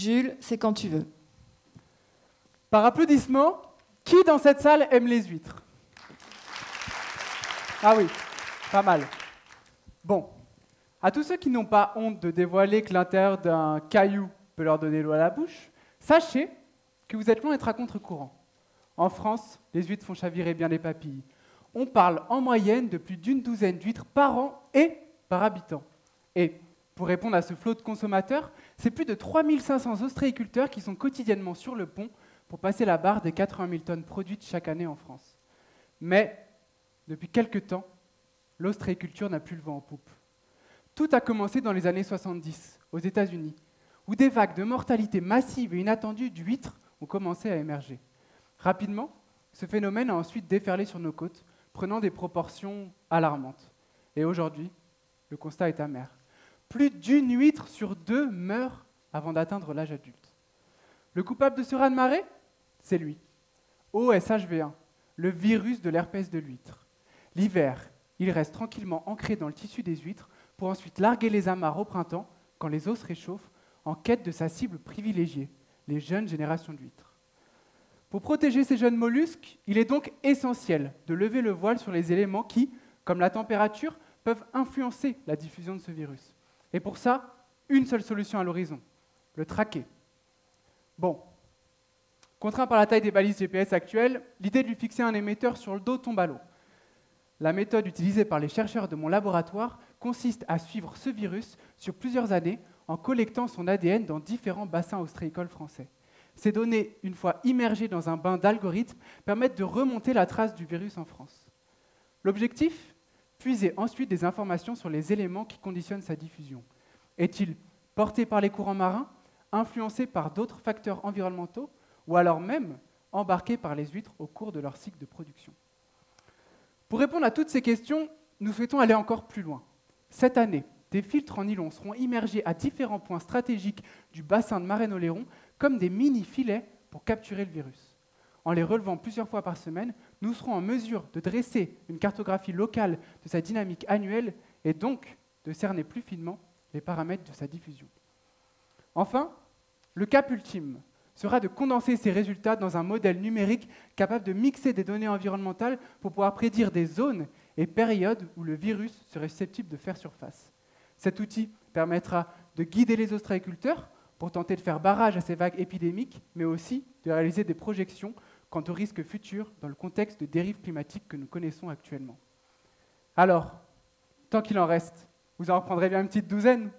Jules, c'est quand tu veux. Par applaudissement, qui dans cette salle aime les huîtres? Ah oui, pas mal. Bon, à tous ceux qui n'ont pas honte de dévoiler que l'intérieur d'un caillou peut leur donner l'eau à la bouche, sachez que vous êtes loin d'être à contre-courant. En France, les huîtres font chavirer bien les papilles. On parle en moyenne de plus d'une douzaine d'huîtres par an et par habitant. Et pour répondre à ce flot de consommateurs, c'est plus de 3500 ostréiculteurs qui sont quotidiennement sur le pont pour passer la barre des 80 000 tonnes produites chaque année en France. Mais, depuis quelque temps, l'ostréiculture n'a plus le vent en poupe. Tout a commencé dans les années 70, aux États-Unis, où des vagues de mortalité massive et inattendue d'huîtres ont commencé à émerger. Rapidement, ce phénomène a ensuite déferlé sur nos côtes, prenant des proportions alarmantes. Et aujourd'hui, le constat est amer. Plus d'une huître sur deux meurt avant d'atteindre l'âge adulte. Le coupable de ce raz-de-marée? C'est lui. OSHV1, le virus de l'herpès de l'huître. L'hiver, il reste tranquillement ancré dans le tissu des huîtres pour ensuite larguer les amarres au printemps, quand les eaux se réchauffent, en quête de sa cible privilégiée, les jeunes générations d'huîtres. Pour protéger ces jeunes mollusques, il est donc essentiel de lever le voile sur les éléments qui, comme la température, peuvent influencer la diffusion de ce virus. Et pour ça, une seule solution à l'horizon, le traquer. Bon, contraint par la taille des balises GPS actuelles, l'idée de lui fixer un émetteur sur le dos tombe à l'eau. La méthode utilisée par les chercheurs de mon laboratoire consiste à suivre ce virus sur plusieurs années en collectant son ADN dans différents bassins ostréicoles français. Ces données, une fois immergées dans un bain d'algorithmes, permettent de remonter la trace du virus en France. L'objectif? Puiser ensuite des informations sur les éléments qui conditionnent sa diffusion. Est-il porté par les courants marins, influencé par d'autres facteurs environnementaux, ou alors même embarqué par les huîtres au cours de leur cycle de production? Pour répondre à toutes ces questions, nous souhaitons aller encore plus loin. Cette année, des filtres en nylon seront immergés à différents points stratégiques du bassin de Marennes-Oléron comme des mini-filets pour capturer le virus. En les relevant plusieurs fois par semaine, nous serons en mesure de dresser une cartographie locale de sa dynamique annuelle et donc de cerner plus finement les paramètres de sa diffusion. Enfin, le cap ultime sera de condenser ces résultats dans un modèle numérique capable de mixer des données environnementales pour pouvoir prédire des zones et périodes où le virus serait susceptible de faire surface. Cet outil permettra de guider les ostréiculteurs pour tenter de faire barrage à ces vagues épidémiques, mais aussi de réaliser des projections quant aux risques futurs dans le contexte de dérives climatiques que nous connaissons actuellement. Alors, tant qu'il en reste, vous en reprendrez bien une petite douzaine ?